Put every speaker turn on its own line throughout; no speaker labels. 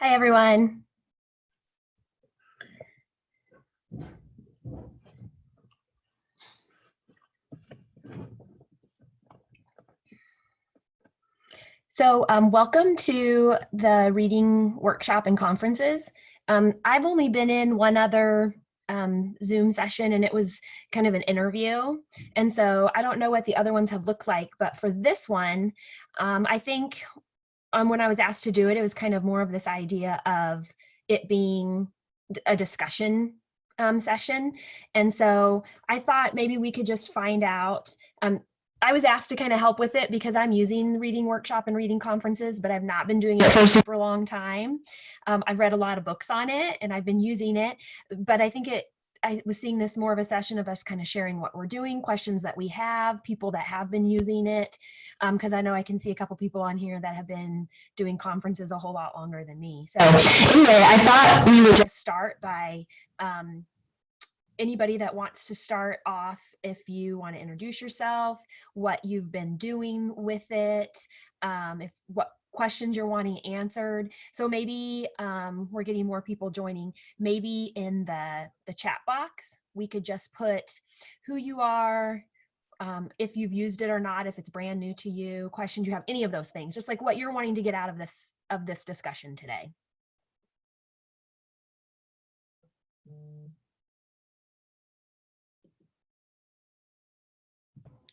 Hi, everyone. So welcome to the reading workshop and conferences. I've only been in one other Zoom session, and it was kind of an interview. And so I don't know what the other ones have looked like, but for this one, I think when I was asked to do it, it was kind of more of this idea of it being a discussion session. And so I thought maybe we could just find out. I was asked to kind of help with it because I'm using reading workshop and reading conferences, but I've not been doing it for a super long time. I've read a lot of books on it and I've been using it, but I was seeing this more of a session of us kind of sharing what we're doing, questions that we have, people that have been using it, because I know I can see a couple people on here that have been doing conferences a whole lot longer than me. So anyway, I thought we would just start by anybody that wants to start off, if you want to introduce yourself, what you've been doing with it, what questions you're wanting answered. So maybe we're getting more people joining. Maybe in the chat box, we could just put who you are, if you've used it or not, if it's brand new to you, questions you have, any of those things, just like what you're wanting to get out of this discussion today.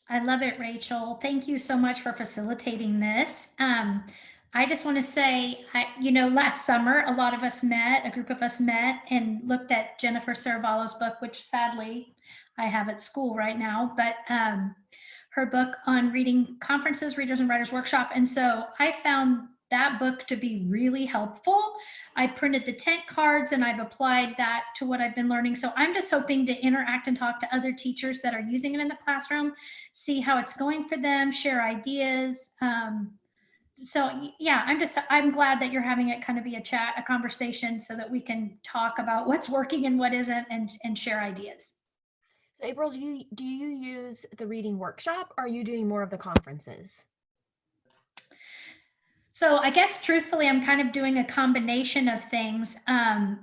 I love it, Rachel. Thank you so much for facilitating this. I just want to say, last summer, a group of us met and looked at Jennifer Saravallo's book, which sadly I have at school right now, but her book on reading conferences, readers and writers workshop. And so I found that book to be really helpful. I printed the tent cards and I've applied that to what I've been learning. So I'm just hoping to interact and talk to other teachers that are using it in the classroom, see how it's going for them, share ideas. So yeah, I'm glad that you're having it kind of be a chat, a conversation, so that we can talk about what's working and what isn't, and share ideas.
So April, do you use the reading workshop, or are you doing more of the conferences?
So I guess truthfully, I'm kind of doing a combination of things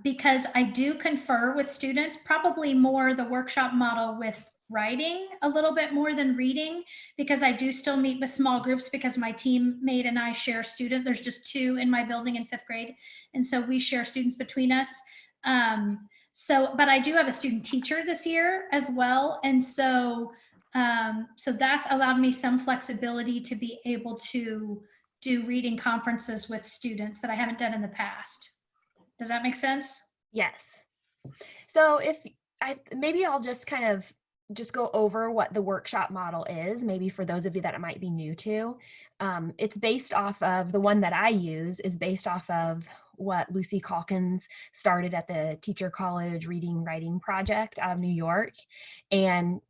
because I do confer with students, probably more the workshop model with writing a little bit more than reading, because I do still meet with small groups because my teammate and I share students. There's just 2 in my building in 5th grade. And so we share students between us. But I do have a student teacher this year as well. And so that's allowed me some flexibility to be able to do reading conferences with students that I haven't done in the past. Does that make sense?
Yes. So maybe I'll just kind of go over what the workshop model is, maybe for those of you that it might be new to. It's based off of, the one that I use is based off of what Lucy Calkins started at the Teacher College Reading Writing Project out of New York. And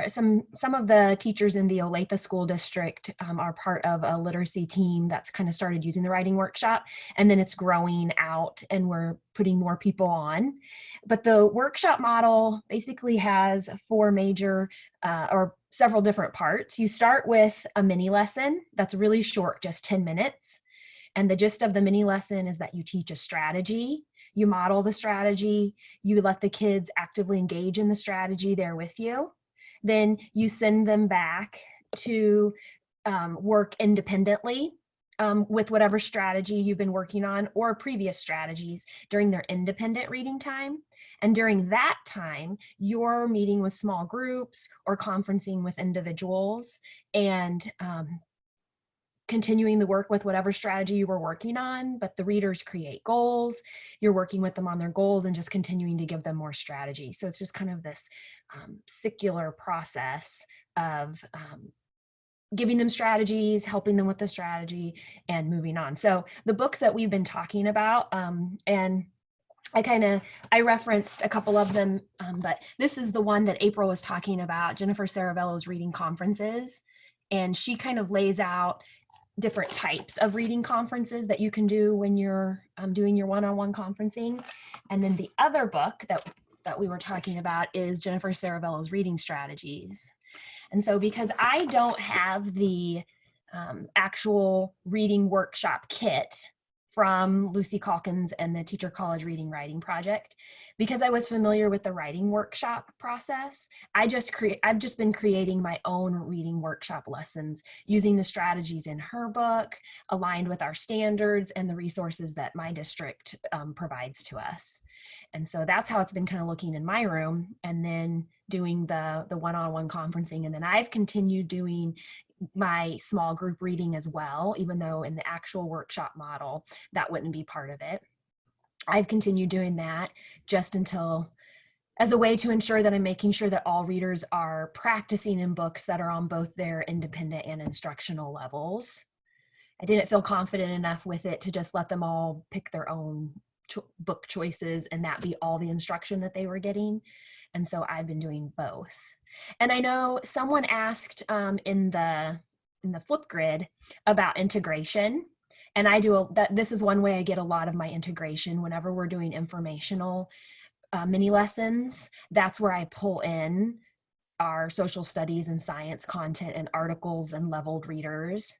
some of the teachers in the Olathe School District are part of a literacy team that's kind of started using the writing workshop, and then it's growing out and we're putting more people on. But the workshop model basically has 4 major or several different parts. You start with a mini lesson that's really short, just 10 minutes. And the gist of the mini lesson is that you teach a strategy, you model the strategy, you let the kids actively engage in the strategy there with you. Then you send them back to work independently with whatever strategy you've been working on or previous strategies during their independent reading time. And during that time, you're meeting with small groups or conferencing with individuals and continuing the work with whatever strategy you were working on, but the readers create goals. You're working with them on their goals and just continuing to give them more strategy. So it's just kind of this circular process of giving them strategies, helping them with the strategy, and moving on. So the books that we've been talking about, and I referenced a couple of them, but this is the one that April was talking about, Jennifer Saravallo's Reading Conferences. And she kind of lays out different types of reading conferences that you can do when you're doing your one-on-one conferencing. And then the other book that we were talking about is Jennifer Saravallo's Reading Strategies. And so because I don't have the actual reading workshop kit from Lucy Calkins and the Teacher College Reading Writing Project. Because I was familiar with the writing workshop process, I've just been creating my own reading workshop lessons using the strategies in her book, aligned with our standards and the resources that my district provides to us. And so that's how it's been kind of looking in my room, and then doing the one-on-one conferencing. And then I've continued doing my small group reading as well, even though in the actual workshop model, that wouldn't be part of it. I've continued doing that just until, as a way to ensure that I'm making sure that all readers are practicing in books that are on both their independent and instructional levels. I didn't feel confident enough with it to just let them all pick their own book choices and that be all the instruction that they were getting. And so I've been doing both. And I know someone asked in the Flipgrid about integration. And this is one way I get a lot of my integration whenever we're doing informational mini lessons. That's where I pull in our social studies and science content and articles and leveled readers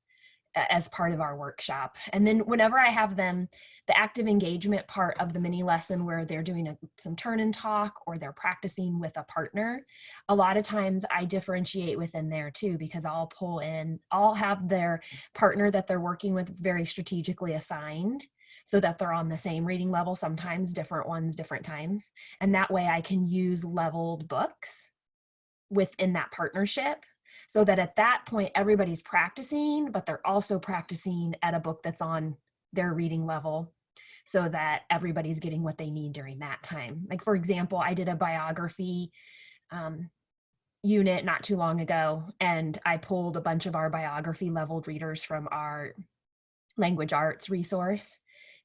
as part of our workshop. And then whenever I have them, the active engagement part of the mini lesson where they're doing some turn and talk or they're practicing with a partner, a lot of times I differentiate within there too, because I'll have their partner that they're working with very strategically assigned so that they're on the same reading level, sometimes different ones, different times. And that way I can use leveled books within that partnership, so that at that point, everybody's practicing, but they're also practicing at a book that's on their reading level so that everybody's getting what they need during that time. Like, for example, I did a biography unit not too long ago, and I pulled a bunch of our biography leveled readers from our language arts resource.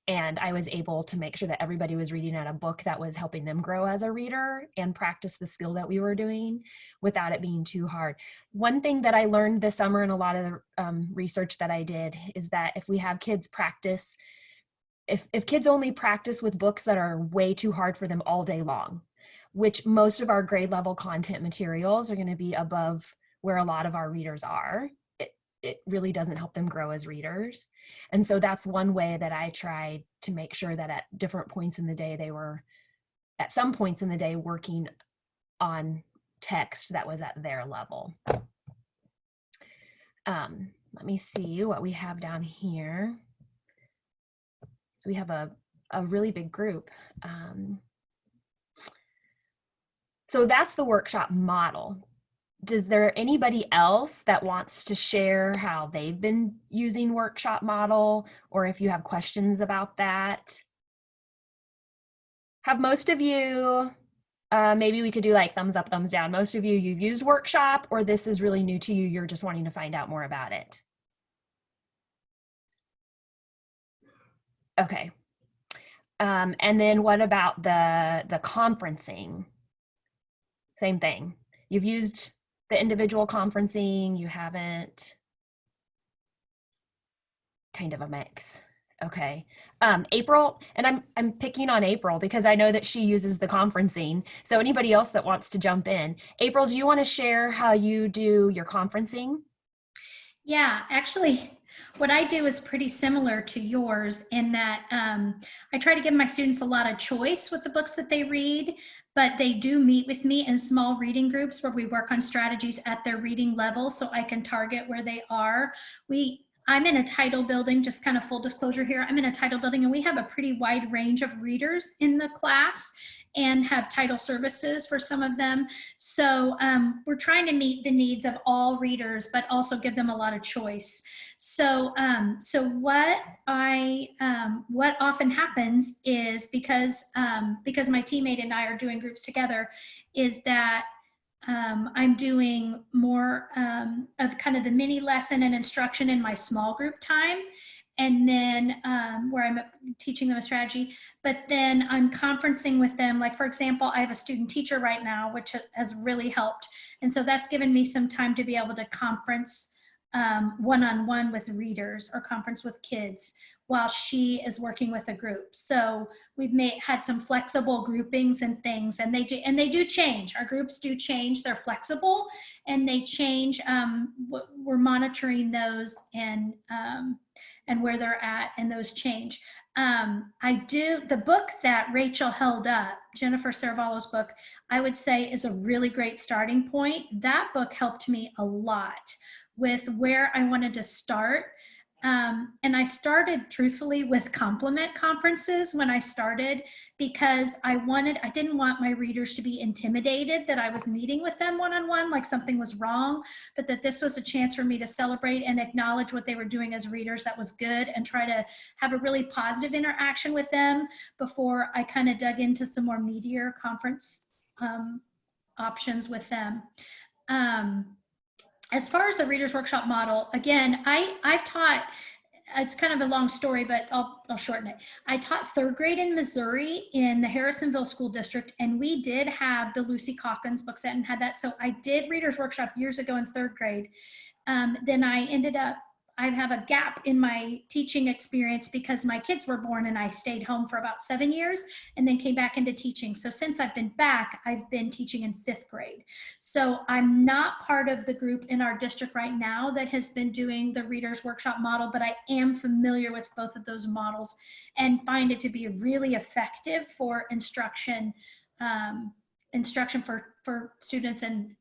And I was able to make sure that everybody was reading at a book that was helping them grow as a reader and practice the skill that we were doing without it being too hard. One thing that I learned this summer and a lot of the research that I did is that if we have kids practice, if kids only practice with books that are way too hard for them all day long, which most of our grade level content materials are going to be above where a lot of our readers are, it really doesn't help them grow as readers. And so that's one way that I tried to make sure that at different points in the day, they were at some points in the day working on text that was at their level. Let me see what we have down here. So we have a really big group. So that's the workshop model. Is there anybody else that wants to share how they've been using workshop model, or if you have questions about that? Have most of you, maybe we could do like thumbs up, thumbs down. Most of you've used workshop, or this is really new to you, you're just wanting to find out more about it? Okay. And then what about the conferencing? Same thing. You've used the individual conferencing, you haven't? Kind of a mix. Okay. April, and I'm picking on April because I know that she uses the conferencing. So anybody else that wants to jump in. April, do you want to share how you do your conferencing?
Yeah, actually, what I do is pretty similar to yours in that I try to give my students a lot of choice with the books that they read, but they do meet with me in small reading groups where we work on strategies at their reading level so I can target where they are. I'm in a title building, just kind of full disclosure here, I'm in a title building and we have a pretty wide range of readers in the class and have title services for some of them. So we're trying to meet the needs of all readers, but also give them a lot of choice. So what often happens is because my teammate and I are doing groups together, is that I'm doing more of kind of the mini lesson and instruction in my small group time. And then where I'm teaching them a strategy, but then I'm conferencing with them. Like, for example, I have a student teacher right now, which has really helped. And so that's given me some time to be able to conference one-on-one with readers or conference with kids while she is working with a group. So we've had some flexible groupings and things, and they do change. Our groups do change. They're flexible and they change. We're monitoring those and where they're at, and those change. The book that Rachel held up, Jennifer Saravallo's book, I would say is a really great starting point. That book helped me a lot with where I wanted to start. And I started truthfully with compliment conferences when I started, because I didn't want my readers to be intimidated that I was meeting with them one-on-one, like something was wrong, but that this was a chance for me to celebrate and acknowledge what they were doing as readers that was good, and try to have a really positive interaction with them before I kind of dug into some more meatier conference options with them. As far as the Reader's Workshop model, again, I've taught, it's kind of a long story, but I'll shorten it. I taught third grade in Missouri in the Harrisonville School District, and we did have the Lucy Calkins book set and had that. So I did Reader's Workshop years ago in third grade. Then I have a gap in my teaching experience because my kids were born and I stayed home for about 7 years and then came back into teaching. So since I've been back, I've been teaching in fifth grade. So I'm not part of the group in our district right now that has been doing the Reader's Workshop model, but I am familiar with both of those models and find it to be really effective for instruction for students and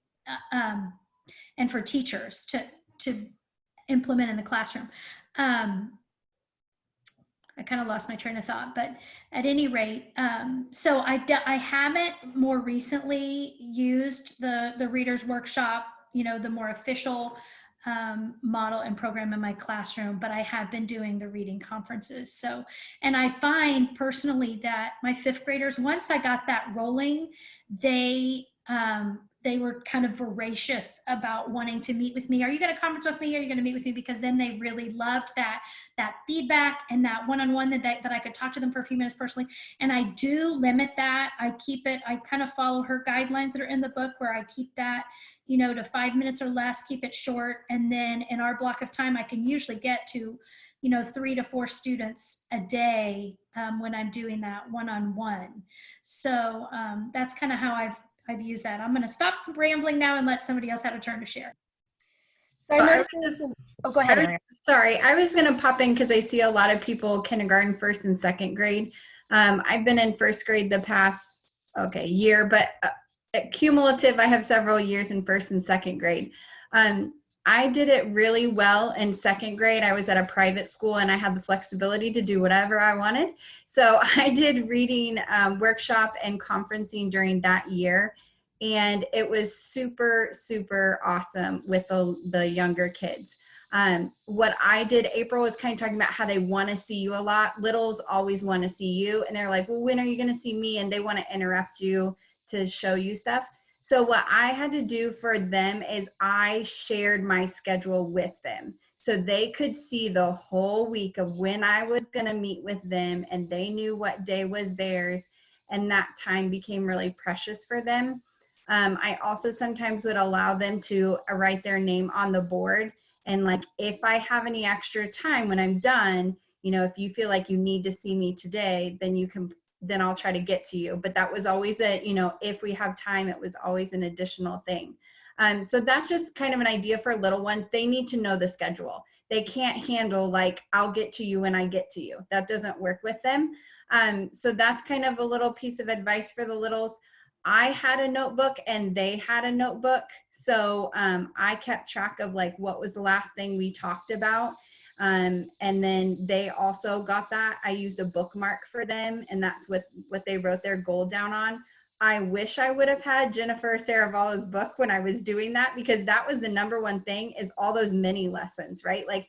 for teachers to implement in the classroom. I kind of lost my train of thought, but at any rate, so I haven't more recently used the Reader's Workshop, the more official model and program in my classroom, but I have been doing the reading conferences. So, and I find personally that my fifth graders, once I got that rolling, they were kind of voracious about wanting to meet with me. Are you going to conference with me? Are you going to meet with me? Because then they really loved that feedback and that one-on-one that I could talk to them for a few minutes personally. And I do limit that. I kind of follow her guidelines that are in the book, where I keep that, to 5 minutes or less, keep it short. And then in our block of time, I can usually get to 3 to 4 students a day when I'm doing that one-on-one. So that's kind of how I've used that. I'm going to stop rambling now and let somebody else have a turn to share.
So I noticed oh, go ahead, Erin.
Sorry, I was going to pop in because I see a lot of people kindergarten, first and second grade. I've been in first grade the past, year, but cumulative, I have several years in first and second grade. I did it really well in second grade. I was at a private school and I had the flexibility to do whatever I wanted. So I did reading workshop and conferencing during that year. And it was super, super awesome with the younger kids. What I did, April was kind of talking about how they want to see you a lot. Littles always want to see you. And they're like, well, when are you going to see me? And they want to interrupt you to show you stuff. So what I had to do for them is I shared my schedule with them. So they could see the whole week of when I was going to meet with them, and they knew what day was theirs. And that time became really precious for them. I also sometimes would allow them to write their name on the board. And like, if I have any extra time when I'm done, if you feel like you need to see me today, then I'll try to get to you. But that was always if we have time, it was always an additional thing. So that's just kind of an idea for little ones. They need to know the schedule. They can't handle like, I'll get to you when I get to you. That doesn't work with them. So that's kind of a little piece of advice for the littles. I had a notebook and they had a notebook. So I kept track of like, what was the last thing we talked about. And then they also got that. I used a bookmark for them, and that's what they wrote their goal down on. I wish I would have had Jennifer Saravallo's book when I was doing that, because that was the number one thing, is all those mini lessons, right? Like,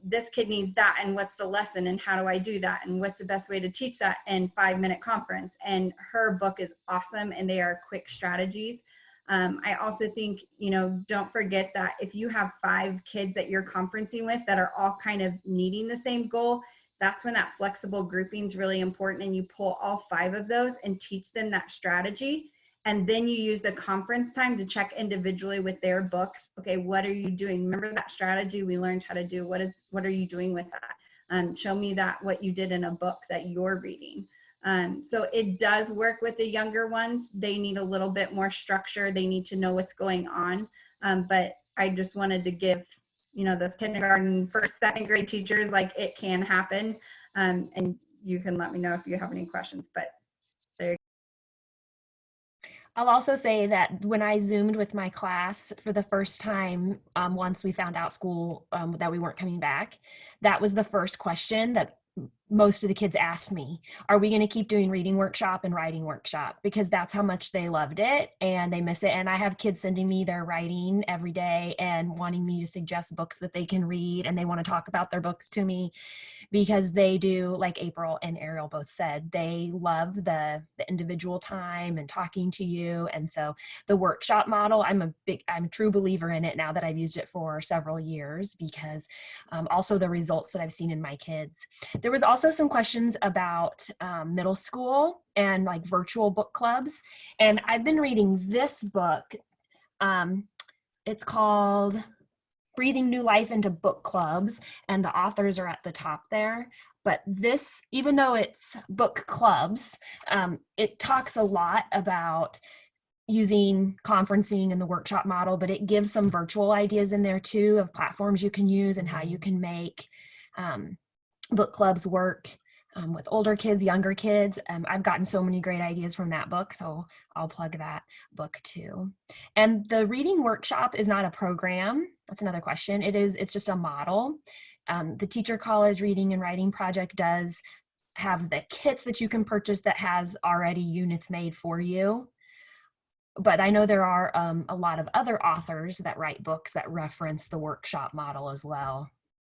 this kid needs that, and what's the lesson, and how do I do that, and what's the best way to teach that in 5-minute conference. And her book is awesome, and they are quick strategies. I also think, don't forget that if you have 5 kids that you're conferencing with that are all kind of needing the same goal, that's when that flexible grouping is really important. And you pull all 5 of those and teach them that strategy. And then you use the conference time to check individually with their books. Okay, what are you doing? Remember that strategy we learned how to do? What are you doing with that? Show me what you did in a book that you're reading. So it does work with the younger ones. They need a little bit more structure. They need to know what's going on. But I just wanted to give, those kindergarten, first, second grade teachers, like, it can happen. And you can let me know if you have any questions, but
I'll also say that when I Zoomed with my class for the first time, once we found out school that we weren't coming back, that was the first question that most of the kids asked me. Are we going to keep doing reading workshop and writing workshop? Because that's how much they loved it and they miss it. And I have kids sending me their writing every day and wanting me to suggest books that they can read, and they want to talk about their books to me, because they do, like April and Ariel both said, they love the individual time and talking to you. And so the workshop model, I'm a true believer in it now that I've used it for several years, because also the results that I've seen in my kids. There was also some questions about middle school and like virtual book clubs. And I've been reading this book. It's called Breathing New Life into Book Clubs, and the authors are at the top there. But this, even though it's book clubs, it talks a lot about using conferencing and the workshop model, but it gives some virtual ideas in there too of platforms you can use and how you can make book clubs work with older kids, younger kids. I've gotten so many great ideas from that book, so I'll plug that book too. And the reading workshop is not a program. That's another question. It's just a model. The Teacher College Reading and Writing Project does have the kits that you can purchase that has already units made for you. But I know there are a lot of other authors that write books that reference the workshop model as well.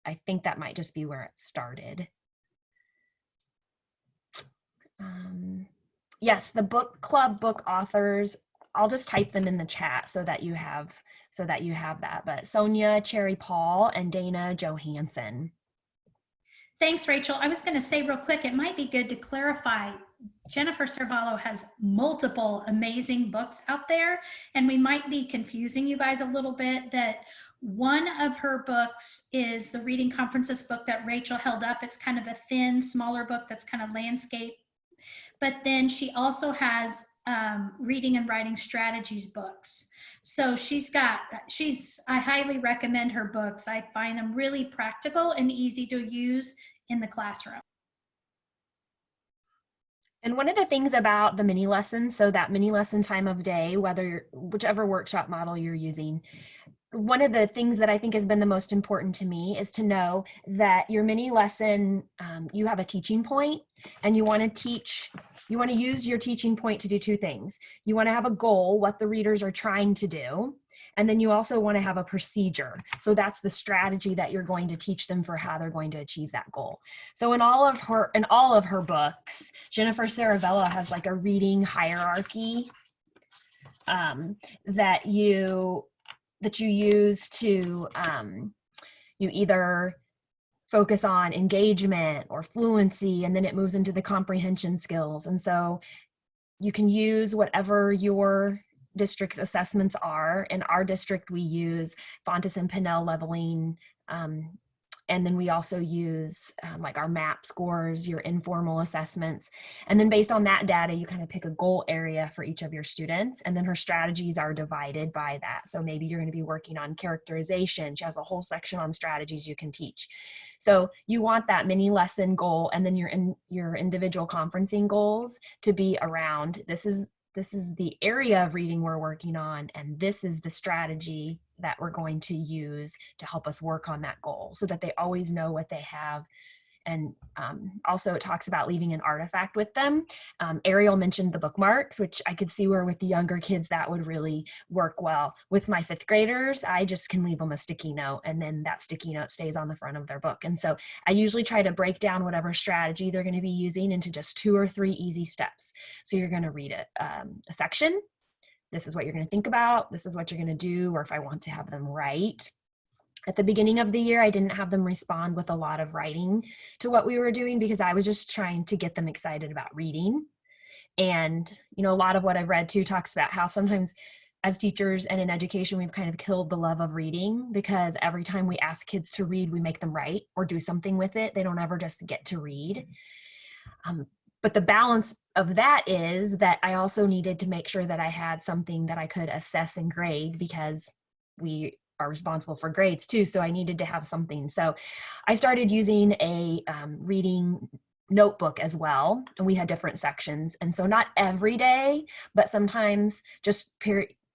I think that might just be where it started. Yes, the book club book authors, I'll just type them in the chat so that you have that. But Sonia Cherry Paul and Dana Johansson.
Thanks, Rachel. I was going to say real quick, it might be good to clarify. Jennifer Cervallo has multiple amazing books out there, and we might be confusing you guys a little bit that one of her books is the Reading Conferences book that Rachel held up. It's kind of a thin, smaller book that's kind of landscape. But then she also has reading and writing strategies books. So I highly recommend her books. I find them really practical and easy to use in the classroom.
And one of the things about the mini lessons, so that mini lesson time of day, whichever workshop model you're using, one of the things that I think has been the most important to me is to know that your mini lesson, you have a teaching point, and you want to use your teaching point to do two things. You want to have a goal, what the readers are trying to do, and then you also want to have a procedure. So that's the strategy that you're going to teach them for how they're going to achieve that goal. So in all of her books, Jennifer Cervallo has like a reading hierarchy that you use to you either focus on engagement or fluency, and then it moves into the comprehension skills. And so you can use whatever your district's assessments are. In our district, we use Fontes and Pinnell leveling, and then we also use like our MAP scores, your informal assessments. And then based on that data, you kind of pick a goal area for each of your students. And then her strategies are divided by that. So maybe you're going to be working on characterization. She has a whole section on strategies you can teach. So you want that mini lesson goal, and then your individual conferencing goals to be around, this is the area of reading we're working on, and this is the strategy that we're going to use to help us work on that goal, so that they always know what they have. And also it talks about leaving an artifact with them. Ariel mentioned the bookmarks, which I could see where with the younger kids that would really work well. With my 5th graders, I just can leave them a sticky note, and then that sticky note stays on the front of their book. And so I usually try to break down whatever strategy they're going to be using into just 2 or 3 easy steps. So you're going to read a section. This is what you're going to think about. This is what you're going to do, or if I want to have them write. At the beginning of the year, I didn't have them respond with a lot of writing to what we were doing, because I was just trying to get them excited about reading. And, you know, a lot of what I've read too talks about how sometimes as teachers and in education, we've kind of killed the love of reading, because every time we ask kids to read, we make them write or do something with it. They don't ever just get to read. But the balance of that is that I also needed to make sure that I had something that I could assess and grade, because we are responsible for grades too. So I needed to have something. So I started using a reading notebook as well. And we had different sections. And so not every day, but sometimes just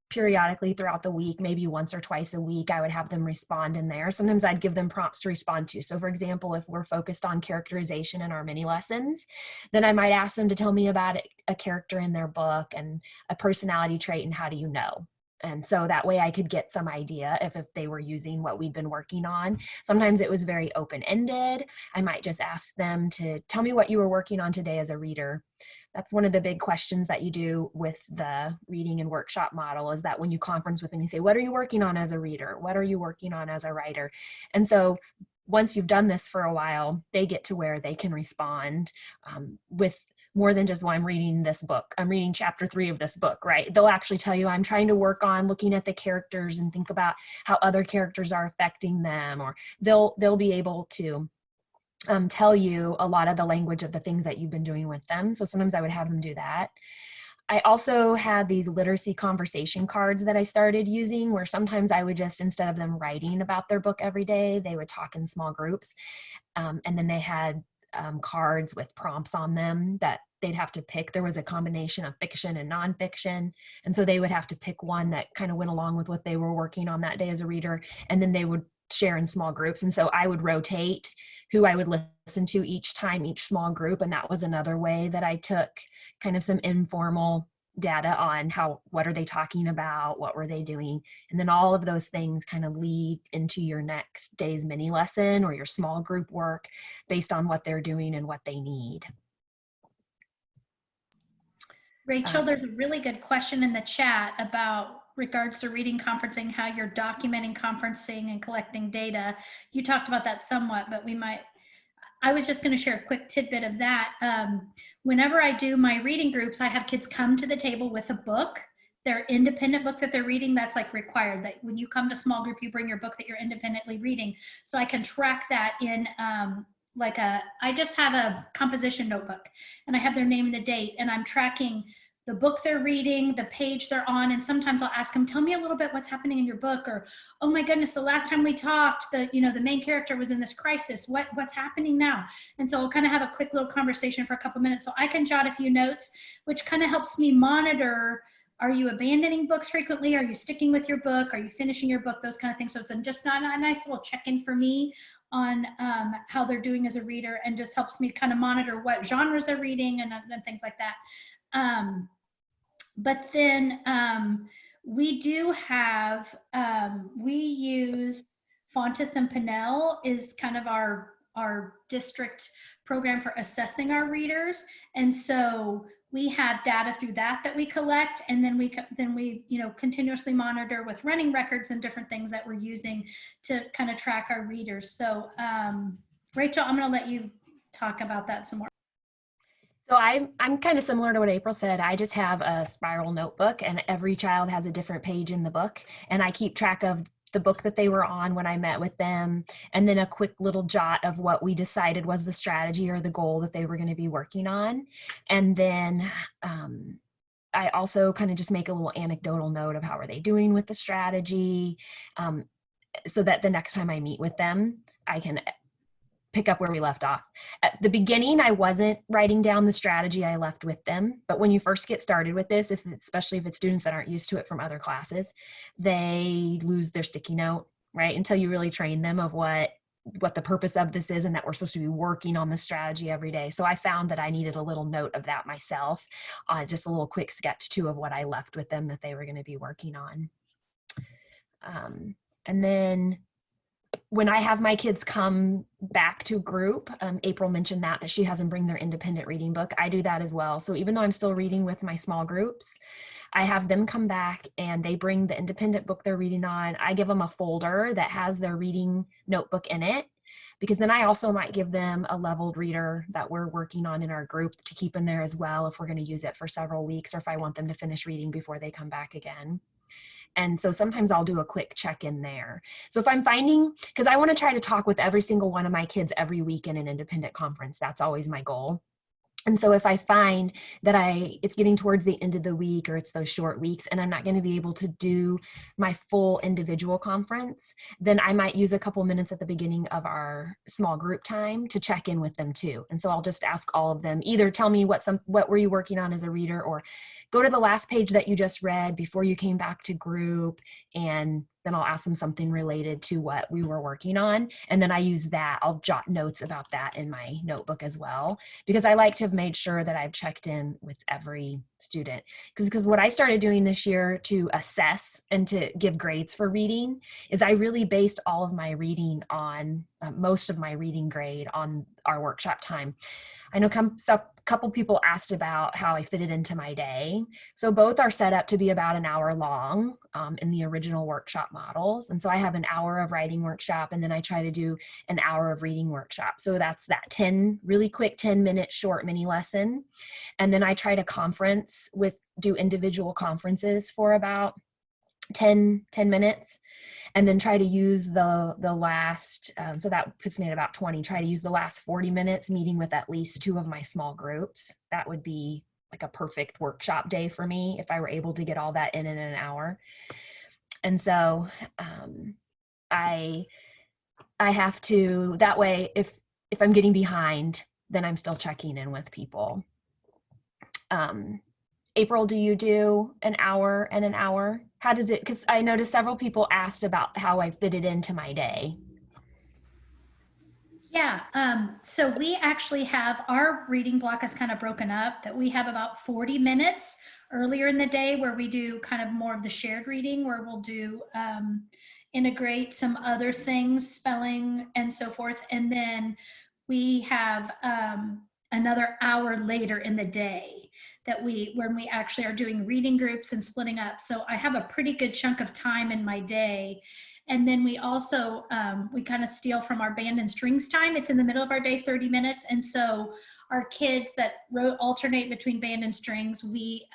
periodically throughout the week, maybe once or twice a week, I would have them respond in there. Sometimes I'd give them prompts to respond to. So for example, if we're focused on characterization in our mini lessons, then I might ask them to tell me about a character in their book and a personality trait and how do you know? And so that way I could get some idea if they were using what we'd been working on. Sometimes it was very open-ended. I might just ask them to tell me what you were working on today as a reader. That's one of the big questions that you do with the reading and workshop model, is that when you conference with them, you say, what are you working on as a reader? What are you working on as a writer? And so once you've done this for a while, they get to where they can respond with more than just, well, I'm reading this book. I'm reading chapter 3 of this book, right? They'll actually tell you, I'm trying to work on looking at the characters and think about how other characters are affecting them, or they'll be able to tell you a lot of the language of the things that you've been doing with them. So sometimes I would have them do that. I also had these literacy conversation cards that I started using, where sometimes I would just, instead of them writing about their book every day, they would talk in small groups. And then they had cards with prompts on them that they'd have to pick. There was a combination of fiction and nonfiction. And so they would have to pick one that kind of went along with what they were working on that day as a reader. And then they would share in small groups. And so I would rotate who I would listen to each time, each small group. And that was another way that I took kind of some informal data on what are they talking about? What were they doing? And then all of those things kind of lead into your next day's mini lesson or your small group work based on what they're doing and what they need.
Rachel, there's a really good question in the chat about regards to reading conferencing, how you're documenting conferencing and collecting data. You talked about that somewhat, but I was just going to share a quick tidbit of that. Whenever I do my reading groups, I have kids come to the table with a book, their independent book that they're reading. That's like required, that when you come to small group, you bring your book that you're independently reading. So I can track that in I just have a composition notebook and I have their name and the date, and I'm tracking the book they're reading, the page they're on. And sometimes I'll ask them, tell me a little bit what's happening in your book, or, oh my goodness, the last time we talked, the main character was in this crisis. What's happening now? And so we'll kind of have a quick little conversation for a couple minutes. So I can jot a few notes, which kind of helps me monitor, are you abandoning books frequently? Are you sticking with your book? Are you finishing your book? Those kind of things. So it's just not a nice little check-in for me on how they're doing as a reader, and just helps me kind of monitor what genres they're reading and things like that. But then we do have, we use Fontes and Pinnell is kind of our district program for assessing our readers. And so we have data through that we collect, and then we continuously monitor with running records and different things that we're using to kind of track our readers. So Rachel, I'm going to let you talk about that some more.
So I'm kind of similar to what April said. I just have a spiral notebook, and every child has a different page in the book, and I keep track of the book that they were on when I met with them, and then a quick little jot of what we decided was the strategy or the goal that they were going to be working on. And then I also kind of just make a little anecdotal note of how are they doing with the strategy, so that the next time I meet with them, I can pick up where we left off. At the beginning, I wasn't writing down the strategy I left with them, but when you first get started with this, especially if it's students that aren't used to it from other classes, they lose their sticky note, right? Until you really train them of what the purpose of this is, and that we're supposed to be working on the strategy every day. So I found that I needed a little note of that myself, just a little quick sketch too of what I left with them that they were going to be working on. And then when I have my kids come back to group, April mentioned that she has them bring their independent reading book. I do that as well. So even though I'm still reading with my small groups, I have them come back and they bring the independent book they're reading on. I give them a folder that has their reading notebook in it, because then I also might give them a leveled reader that we're working on in our group to keep in there as well if we're going to use it for several weeks, or if I want them to finish reading before they come back again. And so sometimes I'll do a quick check-in there. So if I'm finding, because I want to try to talk with every single one of my kids every week in an independent conference, that's always my goal. And so if I find that it's getting towards the end of the week, or it's those short weeks, and I'm not going to be able to do my full individual conference, then I might use a couple minutes at the beginning of our small group time to check in with them too. And so I'll just ask all of them, either tell me what were you working on as a reader, or go to the last page that you just read before you came back to group, and then I'll ask them something related to what we were working on. And then I use that, I'll jot notes about that in my notebook as well, because I like to have made sure that I've checked in with every student. Because what I started doing this year to assess and to give grades for reading is I really based all of my reading on, most of my reading grade on our workshop time. I know a couple people asked about how I fit it into my day. So both are set up to be about an hour long in the original workshop models. And so I have an hour of writing workshop, and then I try to do an hour of reading workshop. So that's that really quick 10-minute short mini lesson. And then I try to do individual conferences for about 10 minutes, and then try to use the last, so that puts me at about 20, try to use the last 40 minutes meeting with at least 2 of my small groups. That would be like a perfect workshop day for me if I were able to get all that in an hour. And so I have to, that way, if I'm getting behind, then I'm still checking in with people. April, do you do an hour and an hour? How does it, because I noticed several people asked about how I fit it into my day.
Yeah, so we actually have, our reading block is kind of broken up, that we have about 40 minutes earlier in the day where we do kind of more of the shared reading, where we'll do integrate some other things, spelling and so forth. And then we have another hour later in the day when we actually are doing reading groups and splitting up. So I have a pretty good chunk of time in my day. And then we also, we kind of steal from our band and strings time. It's in the middle of our day, 30 minutes. And so our kids that alternate between band and strings, we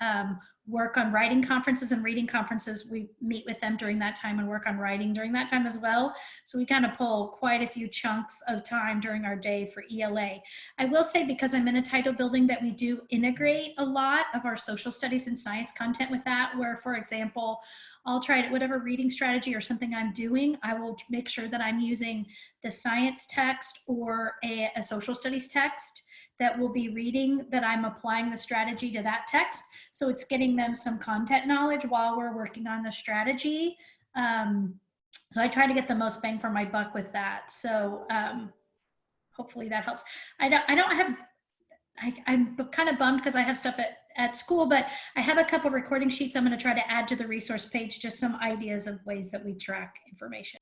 work on writing conferences and reading conferences. We meet with them during that time and work on writing during that time as well. So we kind of pull quite a few chunks of time during our day for ELA. I will say, because I'm in a title building, that we do integrate a lot of our social studies and science content with that, where, for example, I'll try whatever reading strategy or something I'm doing, I will make sure that I'm using the science text or a social studies text that will be reading, that I'm applying the strategy to that text. So it's getting them some content knowledge while we're working on the strategy. So I try to get the most bang for my buck with that. So hopefully that helps. I'm kind of bummed because I have stuff at school, but I have a couple recording sheets I'm going to try to add to the resource page, just some ideas of ways that we track information.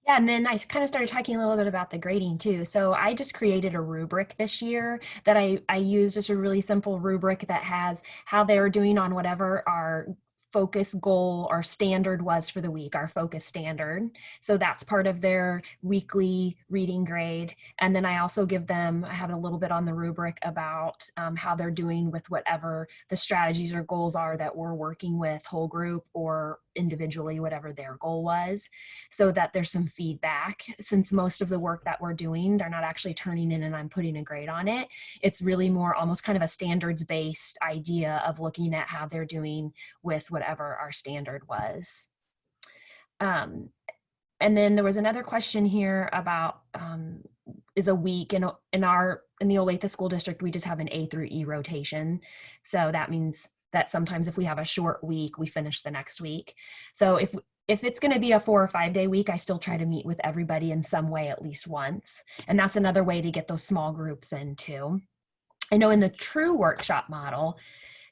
Yeah, and then I kind of started talking a little bit about the grading too. So I just created a rubric this year that I use, just a really simple rubric that has how they're doing on whatever our focus goal or standard was for the week, our focus standard. So that's part of their weekly reading grade. And then I also give them, I have a little bit on the rubric about how they're doing with whatever the strategies or goals are that we're working with, whole group or individually, whatever their goal was, so that there's some feedback. Since most of the work that we're doing, they're not actually turning in and I'm putting a grade on it. It's really more almost kind of a standards-based idea of looking at how they're doing with whatever our standard was. And then there was another question here about is a week in the Olathe School District, we just have an A through E rotation. So that means that sometimes if we have a short week, we finish the next week. So if it's going to be a 4 or 5 day week, I still try to meet with everybody in some way at least once. And that's another way to get those small groups in too. I know in the true workshop model,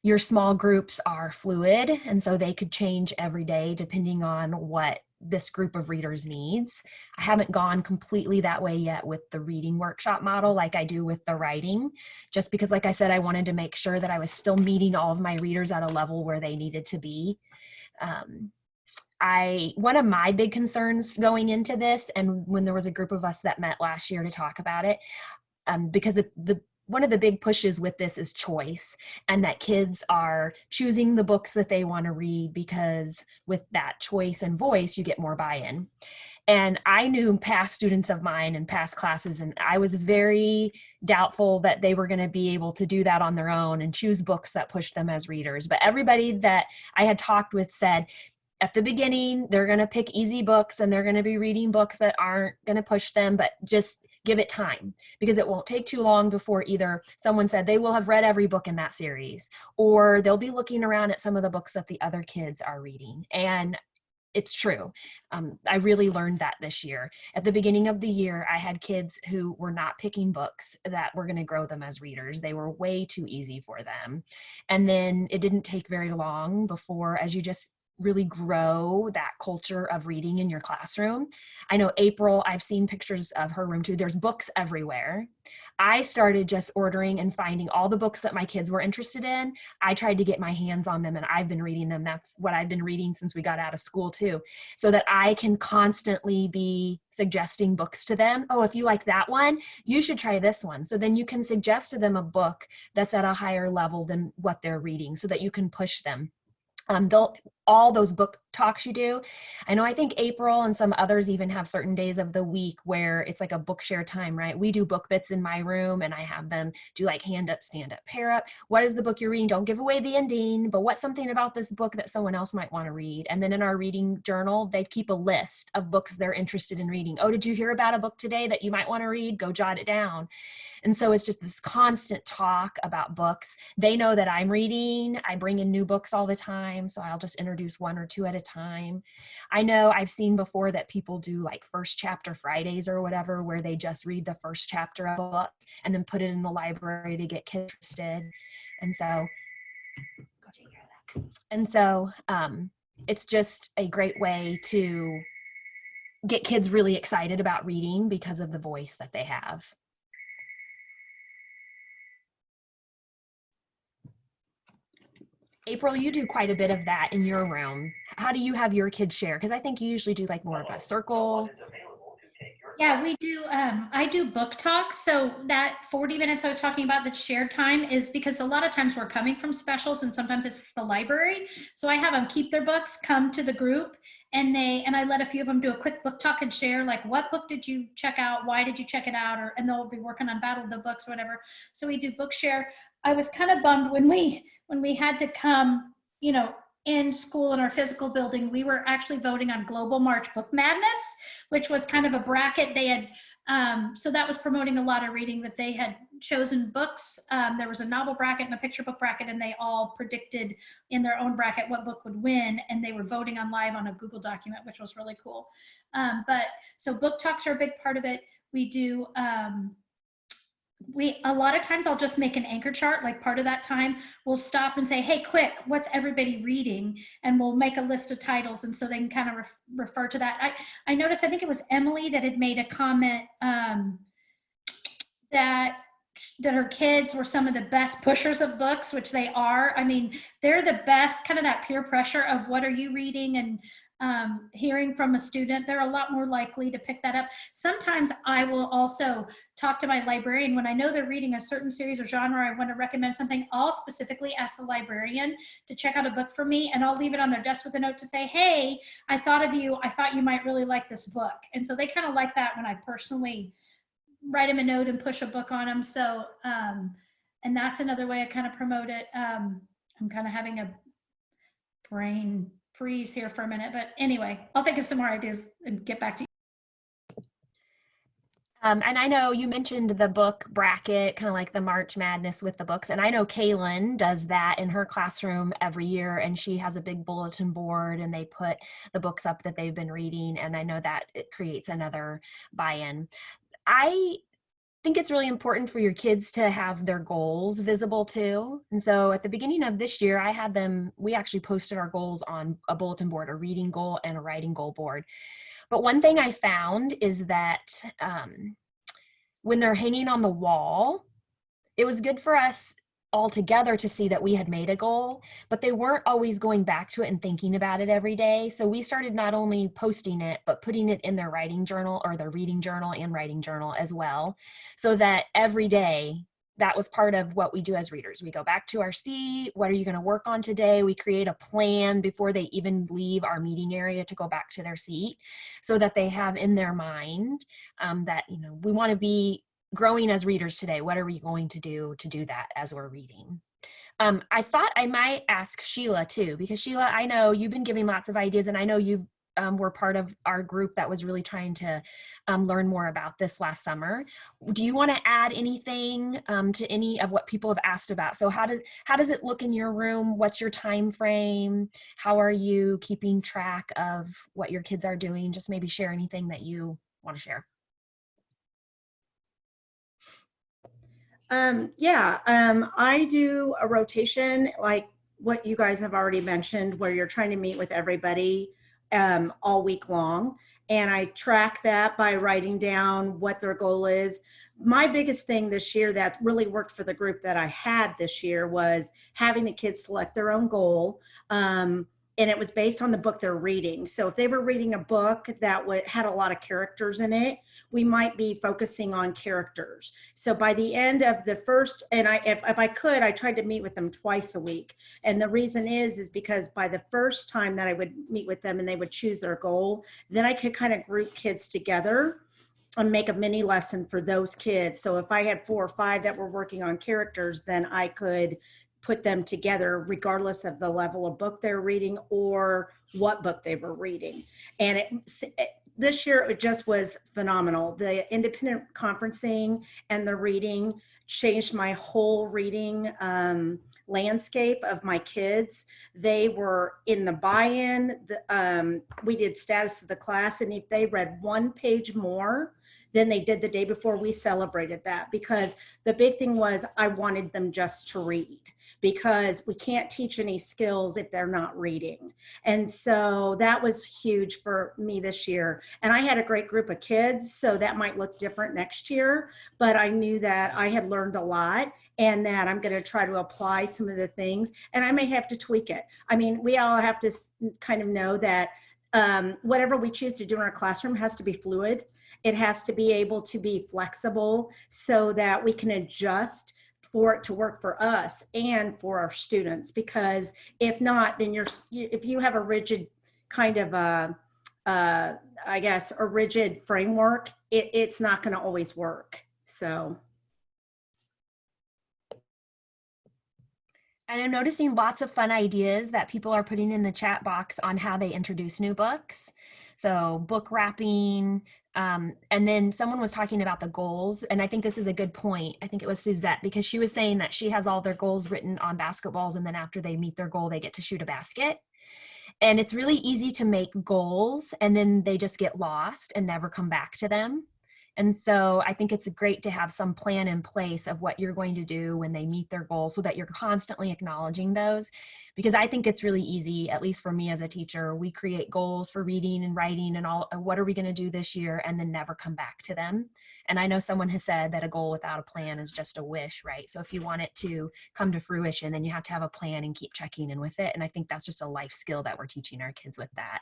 your small groups are fluid, and so they could change every day depending on what this group of readers needs. I haven't gone completely that way yet with the reading workshop model like I do with the writing, just because, like I said, I wanted to make sure that I was still meeting all of my readers at a level where they needed to be. One of my big concerns going into this, and when there was a group of us that met last year to talk about it, because one of the big pushes with this is choice, and that kids are choosing the books that they want to read, because with that choice and voice, you get more buy-in. And I knew past students of mine and past classes, and I was very doubtful that they were going to be able to do that on their own and choose books that pushed them as readers. But everybody that I had talked with said, at the beginning, they're going to pick easy books and they're going to be reading books that aren't going to push them, but just give it time, because it won't take too long before either someone said they will have read every book in that series, or they'll be looking around at some of the books that the other kids are reading. And it's true. I really learned that this year. At the beginning of the year, I had kids who were not picking books that were going to grow them as readers. They were way too easy for them. And then it didn't take very long before, as you just really grow that culture of reading in your classroom. I know April, I've seen pictures of her room too. There's books everywhere. I started just ordering and finding all the books that my kids were interested in. I tried to get my hands on them, and I've been reading them. That's what I've been reading since we got out of school too, so that I can constantly be suggesting books to them. Oh, if you like that one, you should try this one. So then you can suggest to them a book that's at a higher level than what they're reading, so that you can push them. All those book talks you do. I know, I think April and some others even have certain days of the week where it's like a book share time, right? We do book bits in my room, and I have them do like hand up, stand up, pair up. What is the book you're reading? Don't give away the ending, but what's something about this book that someone else might want to read? And then in our reading journal, they keep a list of books they're interested in reading. Oh, did you hear about a book today that you might want to read? Go jot it down. And so it's just this constant talk about books. They know that I'm reading. I bring in new books all the time, so I'll just introduce one or two at a time. I know I've seen before that people do like first chapter Fridays or whatever, where they just read the first chapter of a book and then put it in the library to get kids interested. And so, go take care of that. And so it's just a great way to get kids really excited about reading because of the voice that they have. April, you do quite a bit of that in your room. How do you have your kids share? Because I think you usually do like more of a circle.
Yeah, we do. I do book talks. So that 40 minutes I was talking about, that shared time, is because a lot of times we're coming from specials and sometimes it's the library. So I have them keep their books, come to the group, and I let a few of them do a quick book talk and share, like, what book did you check out? Why did you check it out? And they'll be working on Battle of the Books or whatever. So we do book share. I was kind of bummed when we had to come, in school in our physical building. We were actually voting on Global March Book Madness, which was kind of a bracket they had. So that was promoting a lot of reading, that they had chosen books. There was a novel bracket and a picture book bracket, and they all predicted in their own bracket what book would win. And they were voting on live on a Google document, which was really cool. So book talks are a big part of it. We do, a lot of times I'll just make an anchor chart. Like part of that time we'll stop and say, hey, quick, what's everybody reading? And we'll make a list of titles. And so they can kind of refer to that. I noticed, I think it was Emily that had made a comment that her kids were some of the best pushers of books, which they are. I mean, they're the best, kind of that peer pressure of what are you reading, and hearing from a student, they're a lot more likely to pick that up. Sometimes I will also talk to my librarian when I know they're reading a certain series or genre. I want to recommend something. I'll specifically ask the librarian to check out a book for me, and I'll leave it on their desk with a note to say, hey, I thought of you. I thought you might really like this book. And so they kind of like that when I personally write them a note and push a book on them. So, and that's another way I kind of promote it. I'm kind of having a brain freeze here for a minute, but anyway, I'll think of some more ideas and get back to you.
And I know you mentioned the book bracket, kind of like the March Madness with the books. And I know Kaylin does that in her classroom every year, and she has a big bulletin board and they put the books up that they've been reading. And I know that it creates another buy-in. I think it's really important for your kids to have their goals visible too. And so at the beginning of this year, we actually posted our goals on a bulletin board, a reading goal and a writing goal board. But one thing I found is that when they're hanging on the wall, it was good for us all together to see that we had made a goal, but they weren't always going back to it and thinking about it every day. So we started not only posting it, but putting it in their writing journal, or their reading journal and writing journal as well, so that every day that was part of what we do as readers. We go back to our seat. What are you going to work on today? We create a plan before they even leave our meeting area to go back to their seat, so that they have in their mind that, you know, we want to be growing as readers today. What are we going to do that as we're reading? I thought I might ask Sheila too, because Sheila, I know you've been giving lots of ideas, and I know you were part of our group that was really trying to learn more about this last summer. Do you want to add anything to any of what people have asked about? So how does it look in your room? What's your time frame? How are you keeping track of what your kids are doing? Just maybe share anything that you want to share.
I do a rotation like what you guys have already mentioned, where you're trying to meet with everybody all week long. And I track that by writing down what their goal is. My biggest thing this year that really worked for the group that I had this year was having the kids select their own goal. And it was based on the book they're reading. So if they were reading a book that had a lot of characters in it, we might be focusing on characters. So by the end of the first, and if I could, I tried to meet with them twice a week. And the reason is because by the first time that I would meet with them and they would choose their goal, then I could kind of group kids together and make a mini lesson for those kids. So if I had 4 or 5 that were working on characters, then I could put them together regardless of the level of book they're reading or what book they were reading. And this year, it just was phenomenal. The independent conferencing and the reading changed my whole reading landscape of my kids. They were in the buy-in. We did status of the class, and if they read 1 page more than they did the day before, we celebrated that, because the big thing was I wanted them just to read, because we can't teach any skills if they're not reading. And so that was huge for me this year. And I had a great group of kids, so that might look different next year, but I knew that I had learned a lot and that I'm going to try to apply some of the things, and I may have to tweak it. I mean, we all have to kind of know that whatever we choose to do in our classroom has to be fluid. It has to be able to be flexible so that we can adjust for it to work for us and for our students. Because if not, then if you have a rigid kind of I guess a rigid framework, it's not going to always work. So.
And I'm noticing lots of fun ideas that people are putting in the chat box on how they introduce new books. So book wrapping, and then someone was talking about the goals. And I think this is a good point. I think it was Suzette, because she was saying that she has all their goals written on basketballs, and then after they meet their goal, they get to shoot a basket. And it's really easy to make goals and then they just get lost and never come back to them. And so I think it's great to have some plan in place of what you're going to do when they meet their goals, so that you're constantly acknowledging those. Because I think it's really easy, at least for me as a teacher, we create goals for reading and writing and all, what are we going to do this year, and then never come back to them. And I know someone has said that a goal without a plan is just a wish, right? So if you want it to come to fruition, then you have to have a plan and keep checking in with it. And I think that's just a life skill that we're teaching our kids with that.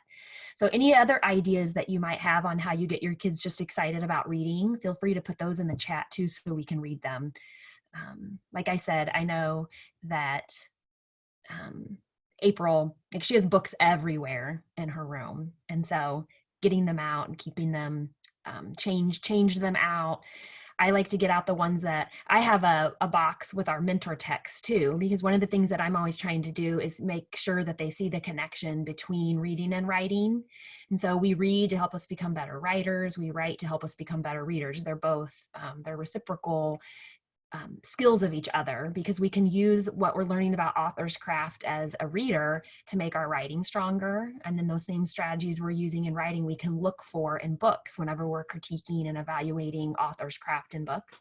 So any other ideas that you might have on how you get your kids just excited about reading, feel free to put those in the chat too, so we can read them. Like I said, I know that April, like, she has books everywhere in her room. And so getting them out and keeping them, change them out. I like to get out the ones that I have a box with our mentor text too, because one of the things that I'm always trying to do is make sure that they see the connection between reading and writing. And so we read to help us become better writers. We write to help us become better readers. They're both, they're reciprocal skills of each other, because we can use what we're learning about author's craft as a reader to make our writing stronger. And then those same strategies we're using in writing, we can look for in books whenever we're critiquing and evaluating author's craft in books.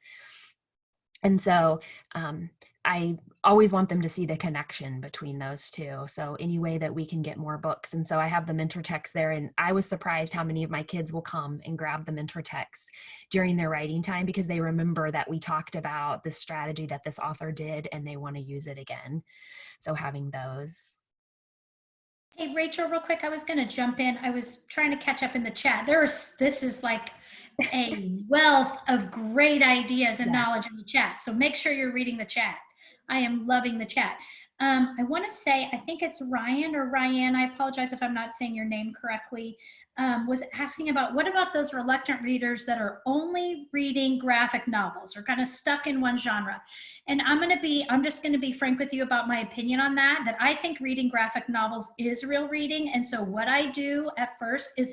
And so I always want them to see the connection between those two. So any way that we can get more books. And so I have the mentor text there, and I was surprised how many of my kids will come and grab the mentor text during their writing time, because they remember that we talked about this strategy that this author did and they want to use it again. So having those.
Hey, Rachel, real quick, I was going to jump in. I was trying to catch up in the chat. This is like a wealth of great ideas and knowledge in the chat. So make sure you're reading the chat. I am loving the chat. I want to say, I think it's Ryan or Ryan. I apologize if I'm not saying your name correctly. Was asking about what about those reluctant readers that are only reading graphic novels or kind of stuck in one genre? And I'm just going to be frank with you about my opinion on that, that I think reading graphic novels is real reading. And so what I do at first is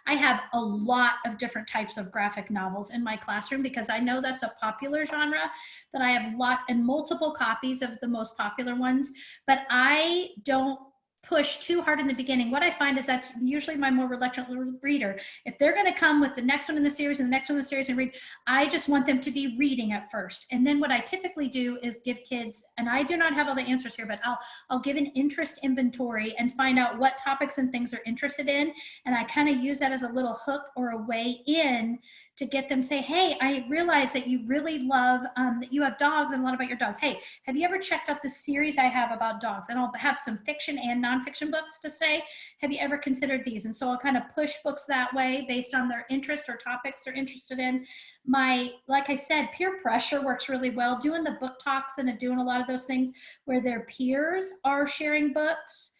I have a lot of different types of graphic novels in my classroom because I know that's a popular genre, that I have lots and multiple copies of the most popular ones, but I don't push too hard in the beginning. What I find is that's usually my more reluctant reader. If they're going to come with the next one in the series and the next one in the series and read, I just want them to be reading at first. And then what I typically do is give kids, and I do not have all the answers here, but I'll give an interest inventory and find out what topics and things they're interested in. And I kind of use that as a little hook or a way in to get them say, hey, I realize that you really love, that you have dogs and a lot about your dogs. Hey, have you ever checked out the series I have about dogs? And I'll have some fiction and nonfiction books to say, have you ever considered these? And so I'll kind of push books that way based on their interest or topics they're interested in. Like I said, peer pressure works really well. Doing the book talks and doing a lot of those things where their peers are sharing books,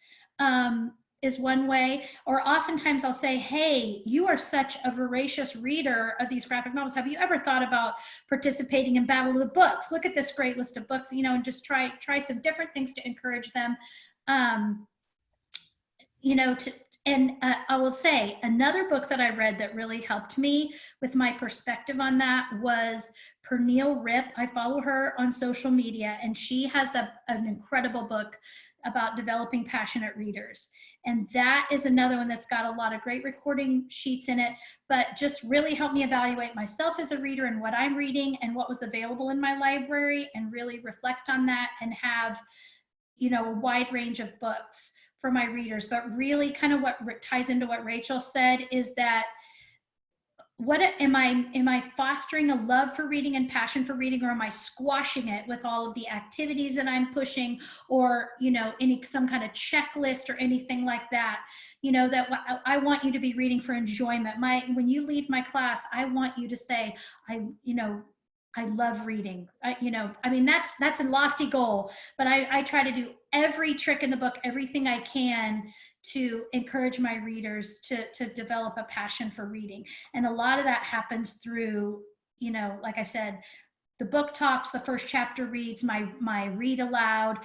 is one way. Or oftentimes I'll say, hey, you are such a voracious reader of these graphic novels. Have you ever thought about participating in Battle of the Books? Look at this great list of books, and just try some different things to encourage them. I will say another book that I read that really helped me with my perspective on that was Pernille Rip. I follow her on social media, and she has an incredible book about developing passionate readers. And that is another one that's got a lot of great recording sheets in it, but just really helped me evaluate myself as a reader and what I'm reading and what was available in my library, and really reflect on that and have, a wide range of books for my readers. But really kind of what ties into what Rachel said is that am I fostering a love for reading and passion for reading, or am I squashing it with all of the activities that I'm pushing, or some kind of checklist or anything like that? That I want you to be reading for enjoyment. When you leave my class, I want you to say, I love reading. That's a lofty goal, but I try to do every trick in the book, everything I can to encourage my readers to develop a passion for reading. And a lot of that happens through, like I said, the book talks, the first chapter reads, my read aloud,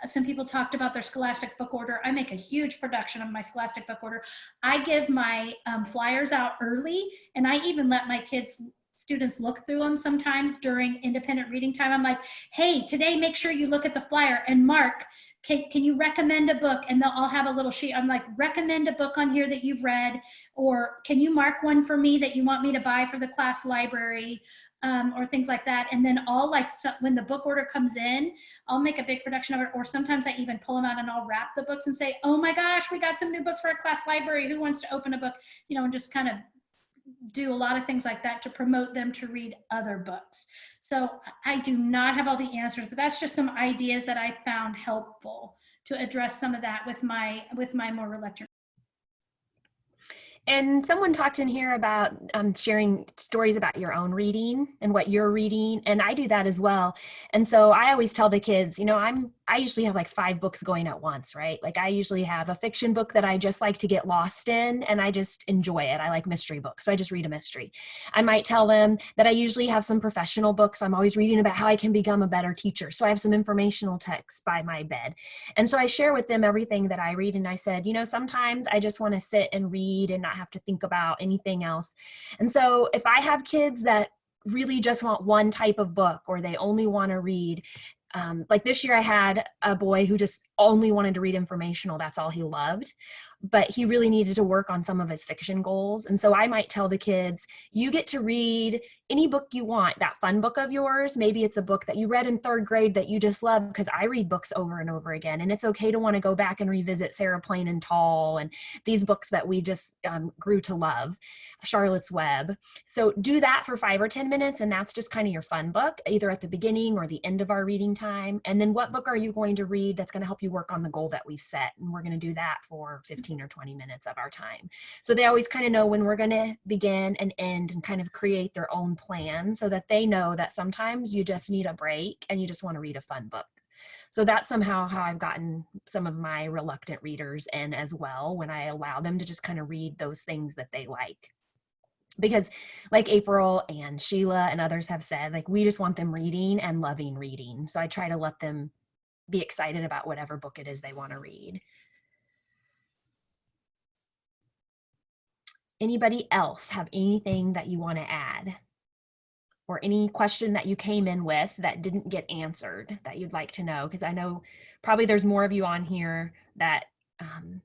some people talked about their Scholastic book order. I make a huge production of my Scholastic book order. I give my flyers out early, and I even let my students look through them sometimes during independent reading time. I'm like, hey, today make sure you look at the flyer and mark, can you recommend a book? And I'll have a little sheet. I'm like, recommend a book on here that you've read, or can you mark one for me that you want me to buy for the class library, or things like that. And then when the book order comes in, I'll make a big production of it, or sometimes I even pull them out and I'll wrap the books and say, oh my gosh, we got some new books for our class library. Who wants to open a book? And just kind of do a lot of things like that to promote them to read other books. So I do not have all the answers, but that's just some ideas that I found helpful to address some of that with my more reluctant.
And someone talked in here about sharing stories about your own reading and what you're reading, and I do that as well. And so I always tell the kids, I usually have like 5 books going at once, right? Like I usually have a fiction book that I just like to get lost in, and I just enjoy it. I like mystery books, so I just read a mystery. I might tell them that I usually have some professional books. I'm always reading about how I can become a better teacher, so I have some informational texts by my bed. And so I share with them everything that I read, and I said, sometimes I just want to sit and read and not have to think about anything else. And so if I have kids that really just want one type of book, or they only want to read, like this year I had a boy who just only wanted to read informational. That's all he loved. But he really needed to work on some of his fiction goals. And so I might tell the kids, you get to read any book you want, that fun book of yours. Maybe it's a book that you read in 3rd grade that you just love, because I read books over and over again. And it's okay to want to go back and revisit Sarah Plain and Tall and these books that we just grew to love, Charlotte's Web. So do that for 5 or 10 minutes. And that's just kind of your fun book, either at the beginning or the end of our reading time. And then what book are you going to read that's going to help you work on the goal that we've set. And we're going to do that for 15 or 20 minutes of our time. So they always kind of know when we're going to begin and end and kind of create their own plan so that they know that sometimes you just need a break and you just want to read a fun book. So that's somehow how I've gotten some of my reluctant readers in as well, when I allow them to just kind of read those things that they like. Because like April and Sheila and others have said, like, we just want them reading and loving reading. So I try to let them be excited about whatever book it is they want to read. Anybody else have anything that you want to add? Or any question that you came in with that didn't get answered that you'd like to know? Because I know probably there's more of you on here that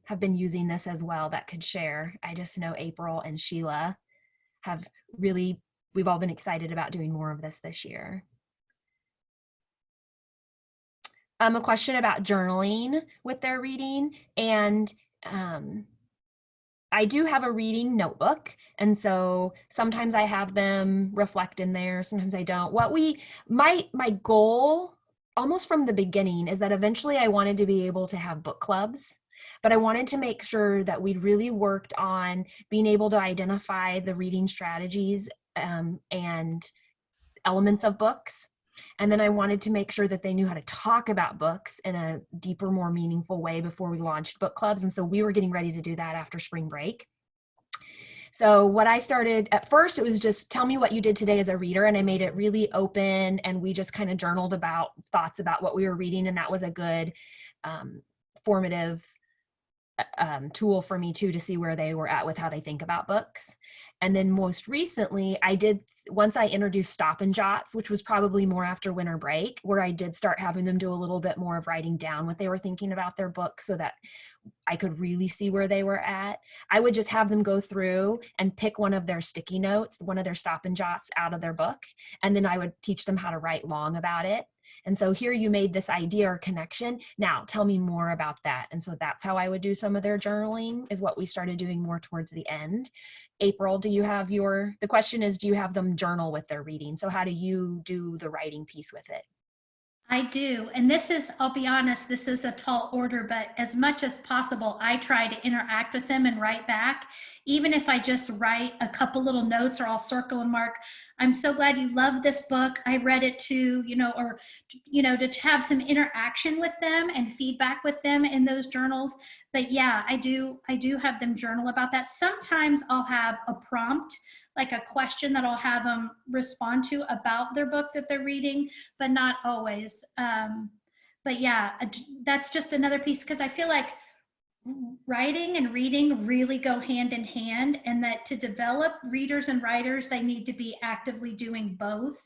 have been using this as well that could share. I just know April and Sheila have really, we've all been excited about doing more of this year. A question about journaling with their reading, and I do have a reading notebook, and so sometimes I have them reflect in there, sometimes I don't. My goal almost from the beginning is that eventually I wanted to be able to have book clubs, but I wanted to make sure that we'd really worked on being able to identify the reading strategies and elements of books. And then I wanted to make sure that they knew how to talk about books in a deeper, more meaningful way before we launched book clubs. And so we were getting ready to do that after spring break. So what I started at first, it was just tell me what you did today as a reader. And I made it really open, and we just kind of journaled about thoughts about what we were reading. And that was a good formative tool for me too, to see where they were at with how they think about books. And then most recently once I introduced stop and jots, which was probably more after winter break, where I did start having them do a little bit more of writing down what they were thinking about their book so that I could really see where they were at. I would just have them go through and pick one of their sticky notes, one of their stop and jots out of their book. And then I would teach them how to write long about it. And so here you made this idea or connection. Now tell me more about that. And so that's how I would do some of their journaling, is what we started doing more towards the end. April, the question is, do you have them journal with their reading? So how do you do the writing piece with it?
I do. And this is, I'll be honest, this is a tall order, but as much as possible, I try to interact with them and write back. Even if I just write a couple little notes, or I'll circle and mark, I'm so glad you love this book. I read it too, or, to have some interaction with them and feedback with them in those journals. But yeah, I do have them journal about that. Sometimes I'll have a prompt, like a question that I'll have them respond to about their book that they're reading, but not always. But yeah, that's just another piece, because I feel like writing and reading really go hand in hand, and that to develop readers and writers, they need to be actively doing both.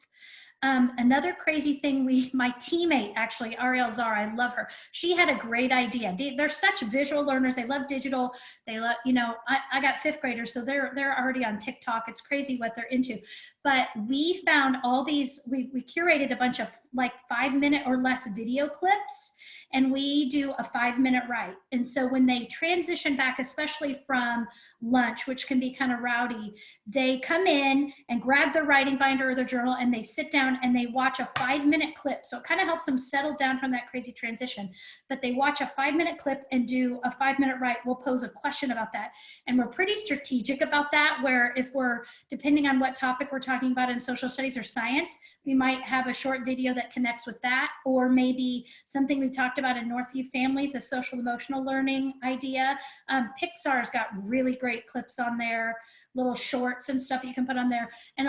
Another crazy thing, my teammate, actually, Ariel Zar, I love her. She had a great idea. They're such visual learners. They love digital. They love, I got fifth graders, so they're already on TikTok. It's crazy what they're into. But we found all these, we curated a bunch of like 5-minute or less video clips, and we do a 5-minute write. And so when they transition back, especially from lunch, which can be kind of rowdy, they come in and grab their writing binder or their journal, and they sit down and they watch a 5-minute clip. So it kind of helps them settle down from that crazy transition. But they watch a 5-minute clip and do a 5-minute write. We'll pose a question about that. And we're pretty strategic about that, where if we're, depending on what topic we're talking about in social studies or science, we might have a short video that connects with that, or maybe something we talked about in Northview Families, a social emotional learning idea. Pixar's got really great clips on there, little shorts and stuff you can put on there,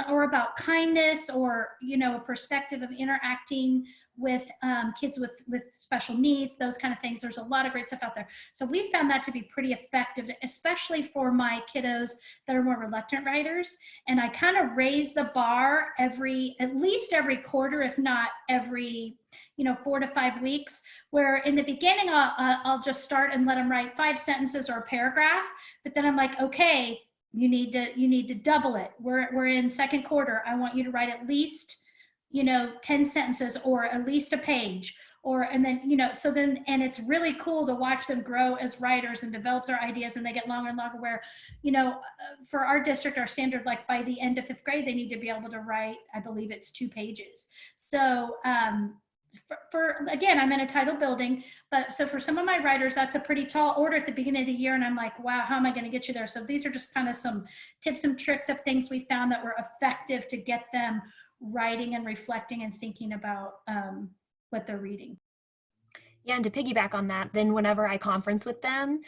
or about kindness, or a perspective of interacting with kids with special needs, those kind of things. There's a lot of great stuff out there. So we found that to be pretty effective, especially for my kiddos that are more reluctant writers. And I kind of raise the bar at least every quarter, if not every 4 to 5 weeks, where in the beginning I'll just start and let them write 5 sentences or a paragraph, but then I'm like, okay, you need to double it. We're in second quarter. I want you to write at least 10 sentences, or at least a page, and it's really cool to watch them grow as writers and develop their ideas, and they get longer and longer, where for our district, our standard, like by the end of 5th grade, they need to be able to write, I believe it's 2 pages. So again, I'm in a title building, but so for some of my writers, that's a pretty tall order at the beginning of the year. And I'm like, wow, how am I going to get you there? So these are just kind of some tips and tricks of things we found that were effective to get them writing and reflecting and thinking about what they're reading.
Yeah, and to piggyback on that, then whenever I conference with them,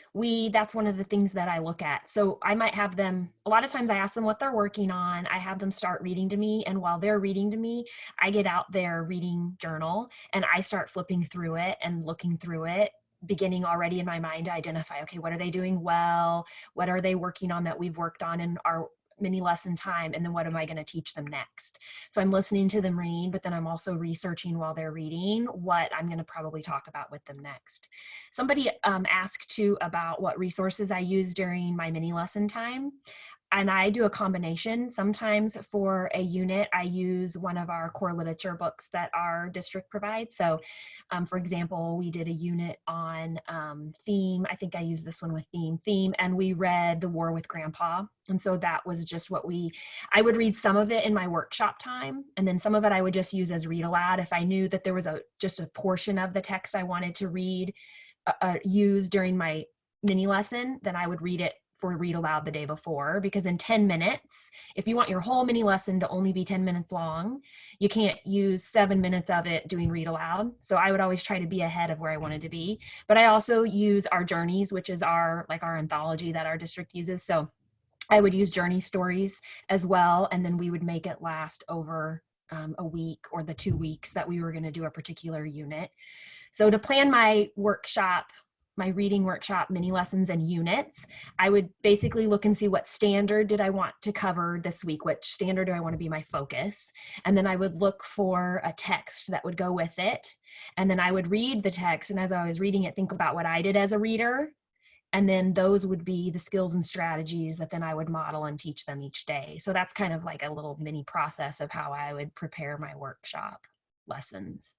that's one of the things that I look at. So I might have them, a lot of times I ask them what they're working on. I have them start reading to me. And while they're reading to me, I get out their reading journal and I start flipping through it and looking through it, beginning already in my mind to identify, okay, what are they doing well? What are they working on that we've worked on in our mini lesson time? And then what am I going to teach them next? So I'm listening to them read, but then I'm also researching while they're reading what I'm going to probably talk about with them next. Somebody asked too about what resources I use during my mini lesson time. And I do a combination. Sometimes for a unit, I use one of our core literature books that our district provides. So for example, we did a unit on theme. I think I used this one with theme, and we read The War with Grandpa. And so that was just I would read some of it in my workshop time, and then some of it I would just use as read aloud. If I knew that there was just a portion of the text I wanted to use during my mini lesson, then I would read it for read aloud the day before, because in 10 minutes, if you want your whole mini lesson to only be 10 minutes long, you can't use 7 minutes of it doing read aloud. So I would always try to be ahead of where I wanted to be. But I also use our journeys, which is our anthology that our district uses. So I would use journey stories as well. And then we would make it last over a week or the 2 weeks that we were going to do a particular unit. So to plan my reading workshop, mini lessons and units, I would basically look and see what standard did I want to cover this week, which standard do I want to be my focus. And then I would look for a text that would go with it. And then I would read the text. And as I was reading it, think about what I did as a reader. And then those would be the skills and strategies that then I would model and teach them each day. So that's kind of like a little mini process of how I would prepare my workshop lessons.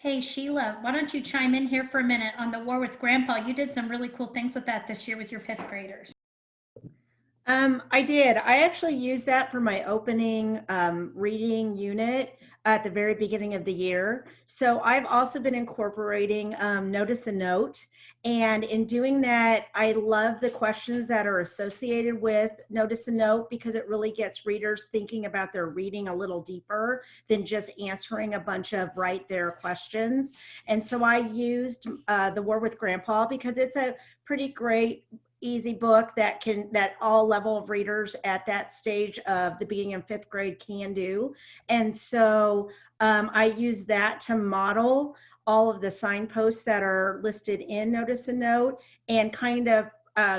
Hey, Sheila, why don't you chime in here for a minute on The War with Grandpa? You did some really cool things with that this year with your 5th graders.
I did. I actually used that for my opening reading unit at the very beginning of the year. So I've also been incorporating Notice a Note. And in doing that, I love the questions that are associated with Notice a Note, because it really gets readers thinking about their reading a little deeper than just answering a bunch of right there questions. And so I used The War with Grandpa because it's a pretty great easy book that all level of readers at that stage of the beginning of 5th grade can do. And so I use that to model all of the signposts that are listed in Notice a Note, and kind of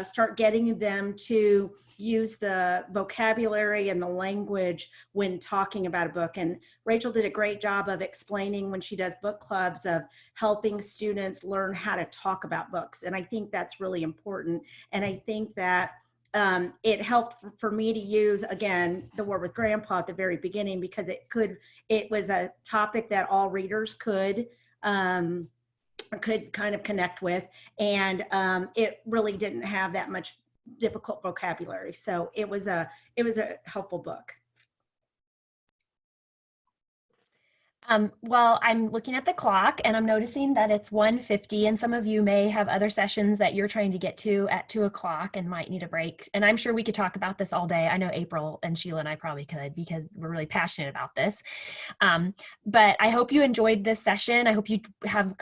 start getting them to use the vocabulary and the language when talking about a book. And Rachel did a great job of explaining, when she does book clubs, of helping students learn how to talk about books. And I think that's really important. And I think that it helped for me to use, again, The War with Grandpa at the very beginning, because it was a topic that all readers could kind of connect with. And it really didn't have that much difficult vocabulary. So it was a helpful book.
Well, I'm looking at the clock and I'm noticing that it's 1:50, and some of you may have other sessions that you're trying to get to at 2 o'clock and might need a break. And I'm sure we could talk about this all day. I know April and Sheila and I probably could, because we're really passionate about this. But I hope you enjoyed this session. I hope you have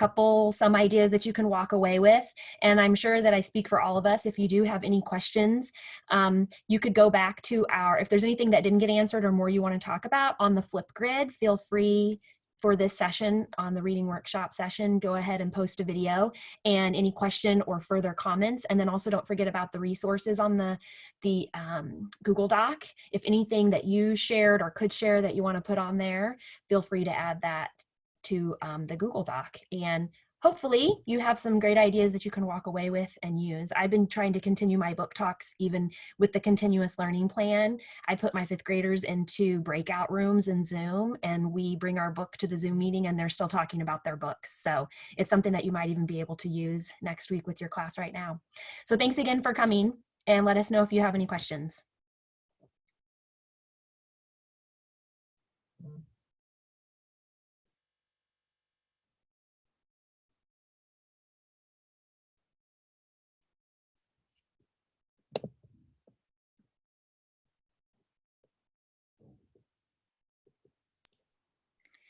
some ideas that you can walk away with. And I'm sure that I speak for all of us. If you do have any questions, you could go back to if there's anything that didn't get answered or more you want to talk about on the flip grid, feel free for this session on the reading workshop session, go ahead and post a video and any question or further comments. And then also don't forget about the resources on the Google Doc. If anything that you shared or could share that you want to put on there, feel free to add that to the Google Doc. And hopefully you have some great ideas that you can walk away with and use. I've been trying to continue my book talks even with the continuous learning plan. I put my 5th graders into breakout rooms in Zoom, and we bring our book to the Zoom meeting and they're still talking about their books. So it's something that you might even be able to use next week with your class right now. So thanks again for coming, and let us know if you have any questions.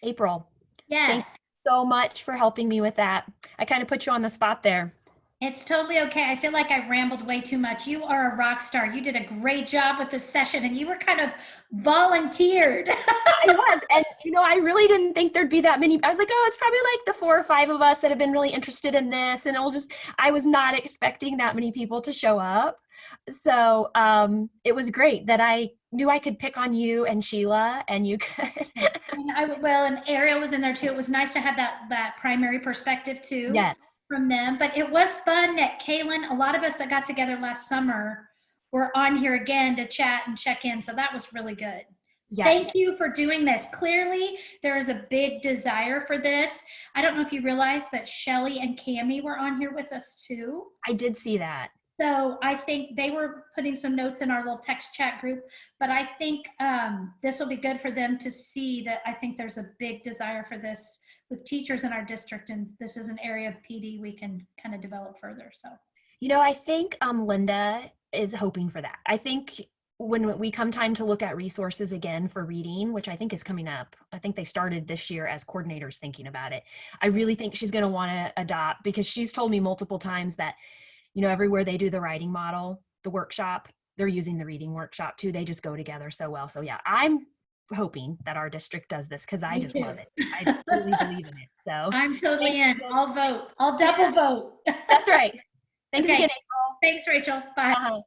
April, thanks
Yes.
so much for helping me with that. I kind of put you on the spot there.
It's totally okay. I feel like I rambled way too much. You are a rock star. You did a great job with this session and you were kind of volunteered.
I was, and I really didn't think there'd be that many. I was like, oh, it's probably like the 4 or 5 of us that have been really interested in this, and I was not expecting that many people to show up. So it was great that I knew I could pick on you and Sheila, and you could.
And Ariel was in there too. It was nice to have that primary perspective too.
Yes.
From them. But it was fun that Kaylin, a lot of us that got together last summer were on here again to chat and check in. So that was really good.
Yes.
Thank you for doing this. Clearly, there is a big desire for this. I don't know if you realized that Shelly and Cammie were on here with us too.
I did see that.
So I think they were putting some notes in our little text chat group, but I think this will be good for them to see that I think there's a big desire for this with teachers in our district, and this is an area of PD we can kind of develop further. So,
I think Linda is hoping for that. I think when we come time to look at resources again for reading, which I think is coming up, I think they started this year as coordinators thinking about it. I really think she's going to want to adopt, because she's told me multiple times that everywhere they do the writing model, the workshop, they're using the reading workshop too. They just go together so well. So yeah, I'm hoping that our district does this because I just love it. I really believe in it. So
I'm totally in. I'll vote. I'll double vote.
That's right. Thanks
Okay.
again, April.
Thanks, Rachel. Bye.